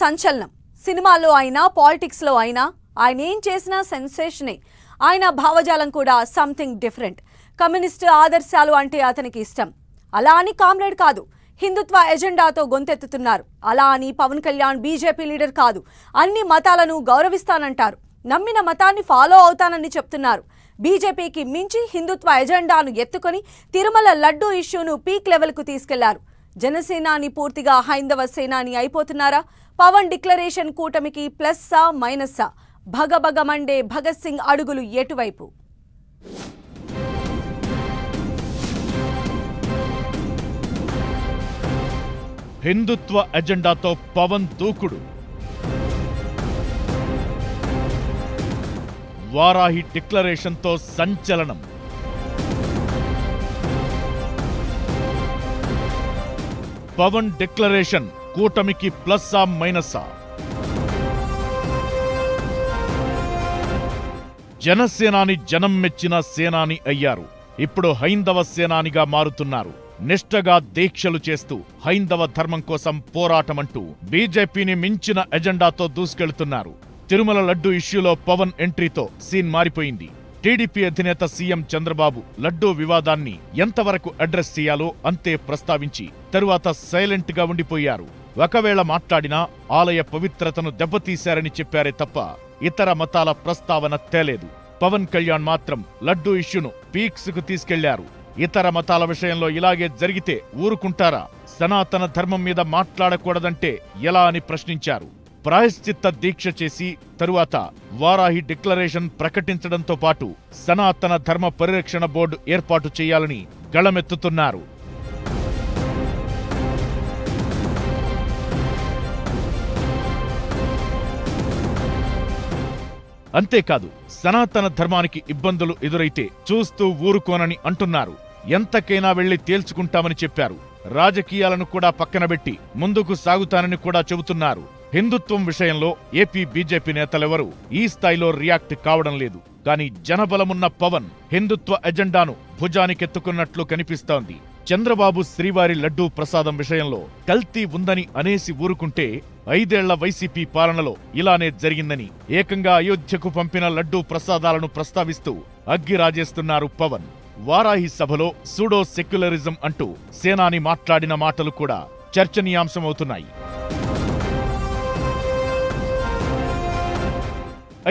సంచలనం. సినిమాల్లో అయినా పాలిటిక్స్ లో అయినా ఆయన ఏం చేసినా సెన్సేషనే. ఆయన భావజాలం కూడా సంథింగ్ డిఫరెంట్. కమ్యూనిస్టు ఆదర్శాలు అంటే అతనికి ఇష్టం. అలా అని కామ్రేడ్ కాదు, హిందుత్వ ఎజెండాతో గొంతెత్తుతున్నారు. అలా అని పవన్ కళ్యాణ్ బీజేపీ లీడర్ కాదు, అన్ని మతాలను గౌరవిస్తానంటారు. నమ్మిన మతాన్ని ఫాలో అవుతానని చెప్తున్నారు. బీజేపీకి మించి హిందుత్వ ఎజెండాను ఎత్తుకొని తిరుమల లడ్డూ ఇష్యూను పీక్ లెవెల్కు తీసుకెళ్లారు. జనసేనాని పూర్తిగా హైందవ సేనాని అయిపోతున్నారా? పవన్ డిక్లరేషన్ కూటమికి ప్లస్సా మైనస్సా? భగభగమండే భగత్ సింగ్ అడుగులు ఎటువైపు? హిందుత్వ ఎజెండాతో పవన్ దూకుడు. వారాహి డిక్లరేషన్తో సంచలనం. పవన్ డిక్లరేషన్ కూటమికి ప్లస్సా మైనస్సా? జనసేనాని జనం మెచ్చిన సేనాని అయ్యారు. ఇప్పుడు హైందవ సేనానిగా మారుతున్నారు. నిష్ఠగా దీక్షలు చేస్తూ హైందవ ధర్మం కోసం పోరాటమంటూ బీజేపీని మించిన ఎజెండాతో దూసుకెళ్తున్నారు. తిరుమల లడ్డు ఇష్యూలో పవన్ ఎంట్రీతో సీన్ మారిపోయింది. టీడీపీ అధినేత సీఎం చంద్రబాబు లడ్డూ వివాదాన్ని ఎంతవరకు అడ్రస్ చేయాలో అంతే ప్రస్తావించి తరువాత సైలెంట్ గా ఉండిపోయారు. ఒకవేళ మాట్లాడినా ఆలయ పవిత్రతను దెబ్బతీశారని చెప్పారే తప్ప ఇతర మతాల ప్రస్తావన తేలేదు. పవన్ కళ్యాణ్ మాత్రం లడ్డూ ఇష్యూను పీక్స్ కు తీసుకెళ్లారు. ఇతర మతాల విషయంలో ఇలాగే జరిగితే ఊరుకుంటారా? సనాతన ధర్మం మీద మాట్లాడకూడదంటే ఎలా అని ప్రశ్నించారు. ప్రాయశ్చిత్త దీక్ష చేసి తరువాత వారాహి డిక్లరేషన్ ప్రకటించడంతో పాటు సనాతన ధర్మ పరిరక్షణ బోర్డు ఏర్పాటు చేయాలని గళమెత్తుతున్నారు. అంతేకాదు, సనాతన ధర్మానికి ఇబ్బందులు ఎదురైతే చూస్తూ ఊరుకోనని అంటున్నారు. ఎంతకైనా వెళ్లి తేల్చుకుంటామని చెప్పారు. రాజకీయాలను కూడా పక్కనబెట్టి ముందుకు సాగుతానని కూడా చెబుతున్నారు. హిందుత్వం విషయంలో ఏపీ బీజేపీ నేతలెవరూ ఈ స్థాయిలో రియాక్ట్ కావడం లేదు. కానీ జనబలమున్న పవన్ హిందుత్వ ఎజెండాను భుజానికెత్తుకున్నట్లు కనిపిస్తోంది. చంద్రబాబు శ్రీవారి లడ్డూ ప్రసాదం విషయంలో కల్తీ ఉందని అనేసి ఊరుకుంటే 5 ఏళ్ల వైసీపీ పాలనలో ఇలానే జరిగిందని ఏకంగా అయోధ్యకు పంపిన లడ్డూ ప్రసాదాలను ప్రస్తావిస్తూ అగ్గిరాజేస్తున్నారు పవన్. వారాహి సభలో సూడో సెక్యులరిజం అంటూ సేనాని మాట్లాడిన మాటలు కూడా చర్చనీయాంశమవుతున్నాయి.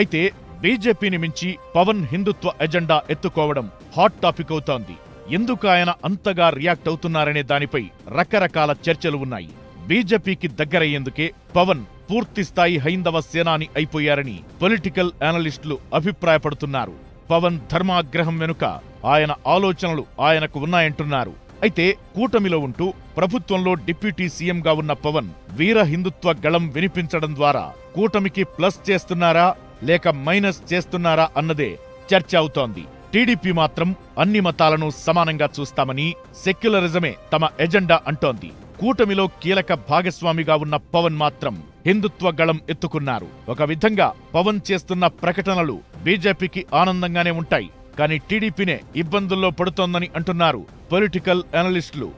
అయితే బీజేపీని మించి పవన్ హిందుత్వ ఎజెండా ఎత్తుకోవడం హాట్ టాపిక్ అవుతోంది. ఎందుకు ఆయన అంతగా రియాక్ట్ అవుతున్నారనే దానిపై రకరకాల చర్చలు ఉన్నాయి. బీజేపీకి దగ్గరయ్యేందుకే పవన్ పూర్తిస్థాయి హైందవ సేనాని అయిపోయారని పొలిటికల్ అనలిస్టులు అభిప్రాయపడుతున్నారు. పవన్ ధర్మాగ్రహం వెనుక ఆయన ఆలోచనలు ఆయనకు ఉన్నాయంటున్నారు. అయితే కూటమిలో ఉంటూ ప్రభుత్వంలో డిప్యూటీ సీఎంగా ఉన్న పవన్ వీర హిందుత్వ గళం వినిపించడం ద్వారా కూటమికి ప్లస్ చేస్తున్నారా లేక మైనస్ చేస్తున్నారా అన్నదే చర్చ అవుతోంది. టీడీపీ మాత్రం అన్ని మతాలను సమానంగా చూస్తామని, సెక్యులరిజమే తమ ఎజెండా అంటోంది. కూటమిలో కీలక భాగస్వామిగా ఉన్న పవన్ మాత్రం హిందుత్వ గళం ఎత్తుకున్నారు. ఒక విధంగా పవన్ చేస్తున్న ప్రకటనలు బీజేపీకి ఆనందంగానే ఉంటాయి. కానీ టీడీపీనే ఇబ్బందుల్లో పడుతోందని అంటున్నారు పొలిటికల్ అనలిస్టులు.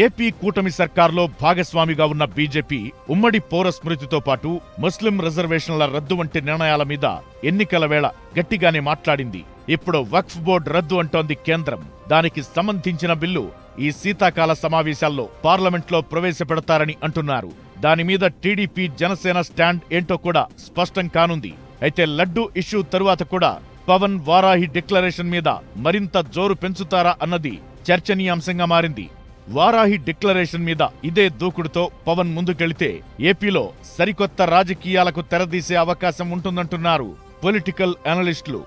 ఏపీ కూటమి సర్కార్లో భాగస్వామిగా ఉన్న బీజేపీ ఉమ్మడి పౌర స్మృతితో పాటు ముస్లిం రిజర్వేషన్ల రద్దు వంటి నిర్ణయాల మీద ఎన్నికల వేళ గట్టిగానే మాట్లాడింది. ఇప్పుడు వక్ఫ్ బోర్డు రద్దు అంటోంది కేంద్రం. దానికి సంబంధించిన బిల్లు ఈ శీతాకాల సమావేశాల్లో పార్లమెంట్లో ప్రవేశపెడతారని అంటున్నారు. దానిమీద టీడీపీ జనసేన స్టాండ్ ఏంటో కూడా స్పష్టం కానుంది. అయితే లడ్డూ ఇష్యూ తరువాత కూడా పవన్ వారాహి డిక్లరేషన్ మీద మరింత జోరు పెంచుతారా అన్నది చర్చనీయాంశంగా మారింది. వారాహి డిక్లరేషన్ మీద ఇదే దూకుడుతో పవన్ ముందుకెళితే ఏపీలో సరికొత్త రాజకీయాలకు తెరదీసే అవకాశం ఉంటుందంటున్నారు పొలిటికల్ అనలిస్టులు.